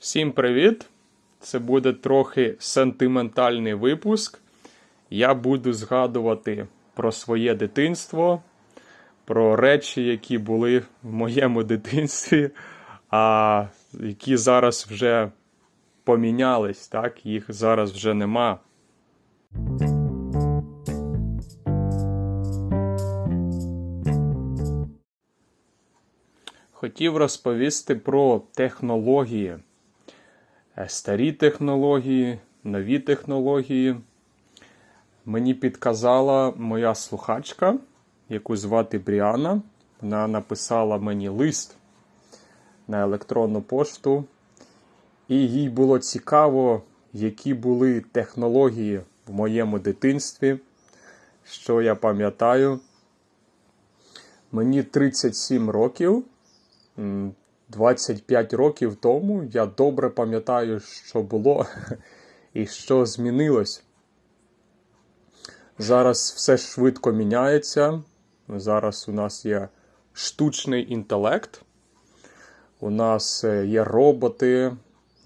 Всім привіт! Це буде трохи сентиментальний випуск. Я буду згадувати про своє дитинство, про речі, які були в моєму дитинстві, а які зараз вже помінялись, так? Їх зараз вже нема. Хотів розповісти про технології. Старі технології, нові технології. Мені підказала моя слухачка, яку звати Бріана. Вона написала мені лист на електронну пошту. І їй було цікаво, які були технології в моєму дитинстві, що я пам'ятаю. Мені 37 років. 25 років тому я добре пам'ятаю, що було і що змінилось. Зараз все швидко міняється. Зараз у нас є штучний інтелект, у нас є роботи,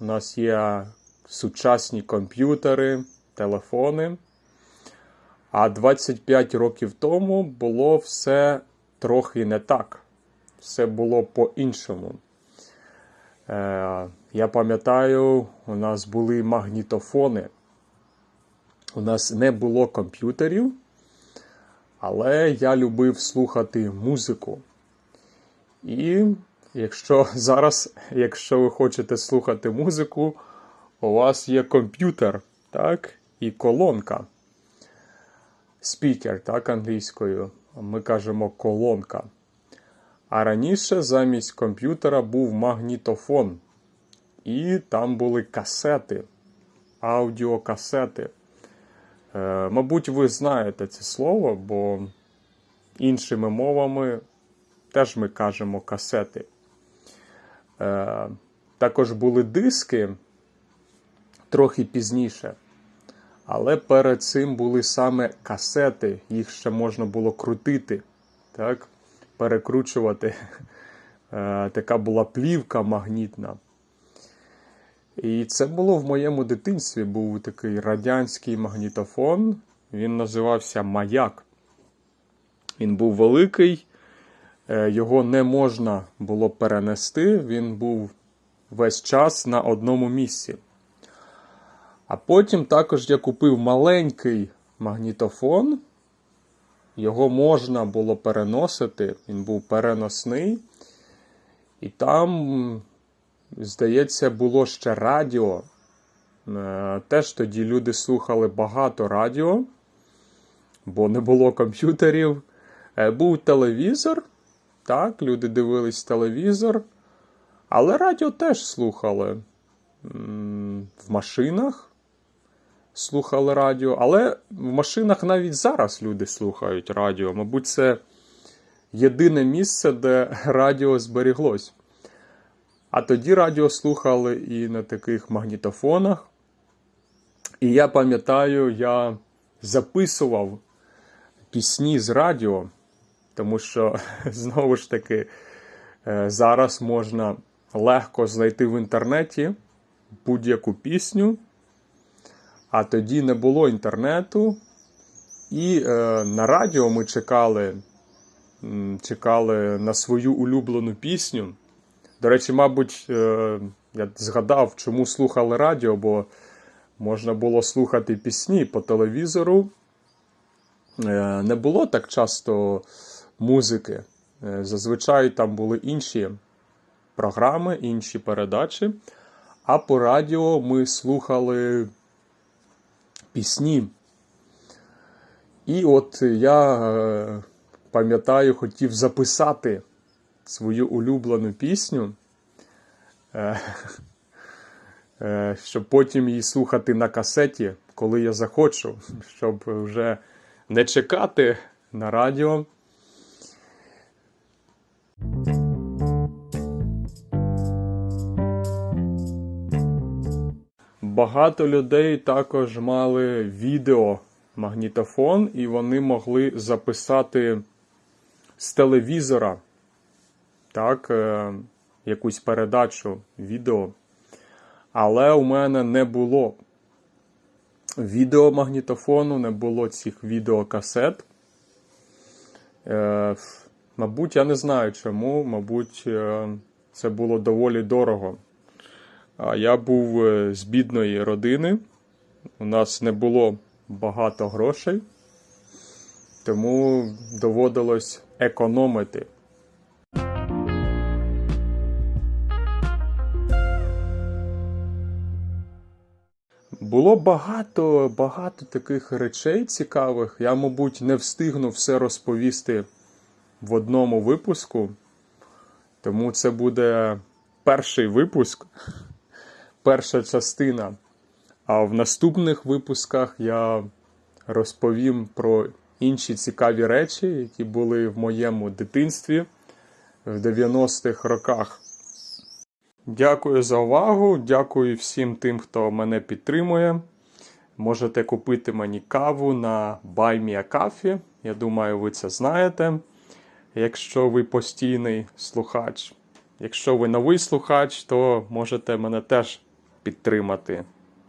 у нас є сучасні комп'ютери, телефони. А 25 років тому було все трохи не так. Все було по-іншому. Я пам'ятаю, у нас були магнітофони. У нас не було комп'ютерів, але я любив слухати музику. І якщо ви хочете слухати музику, у вас є комп'ютер, так, і колонка. Спікер, так, англійською. Ми кажемо колонка. А раніше замість комп'ютера був магнітофон. І там були касети, аудіокасети. Мабуть, ви знаєте це слово, бо іншими мовами теж ми кажемо касети. Також були диски трохи пізніше. Але перед цим були саме касети. Їх ще можна було крутити, так? Перекручувати. Така була плівка магнітна. І це було в моєму дитинстві. Був такий радянський магнітофон. Він називався «Маяк». Він був великий. Його не можна було перенести. Він був весь час на одному місці. А потім також я купив маленький магнітофон. Його можна було переносити, він був переносний. І там, здається, було ще радіо. Теж тоді люди слухали багато радіо, бо не було комп'ютерів. Був телевізор, так, люди дивились телевізор. Але радіо теж слухали. В машинах слухали радіо, але в машинах навіть зараз люди слухають радіо. Мабуть, це єдине місце, де радіо зберіглось. А тоді радіо слухали і на таких магнітофонах. І я пам'ятаю, я записував пісні з радіо, тому що, знову ж таки, зараз можна легко знайти в інтернеті будь-яку пісню. А тоді не було інтернету, і на радіо ми чекали на свою улюблену пісню. До речі, мабуть, я згадав, чому слухали радіо, бо можна було слухати пісні по телевізору. Не було так часто музики. Зазвичай там були інші програми, інші передачі, а по радіо ми слухали пісні. І от я, пам'ятаю, хотів записати свою улюблену пісню, щоб потім її слухати на касеті, коли я захочу, щоб вже не чекати на радіо. Багато людей також мали відеомагнітофон, і вони могли записати з телевізора, так, якусь передачу, відео. Але у мене не було відеомагнітофону, не було цих відеокасет. Мабуть, я не знаю чому, мабуть, це було доволі дорого. Я був з бідної родини, у нас не було багато грошей, тому доводилось економити. Було багато таких речей цікавих. Я, мабуть, не встигну все розповісти в одному випуску, тому це буде перший випуск, перша частина. А в наступних випусках я розповім про інші цікаві речі, які були в моєму дитинстві в 90-х роках. Дякую за увагу, дякую всім тим, хто мене підтримує. Можете купити мені каву на Buy Me a Coffee. Я думаю, ви це знаєте, якщо ви постійний слухач. Якщо ви новий слухач, то можете мене теж підтримати.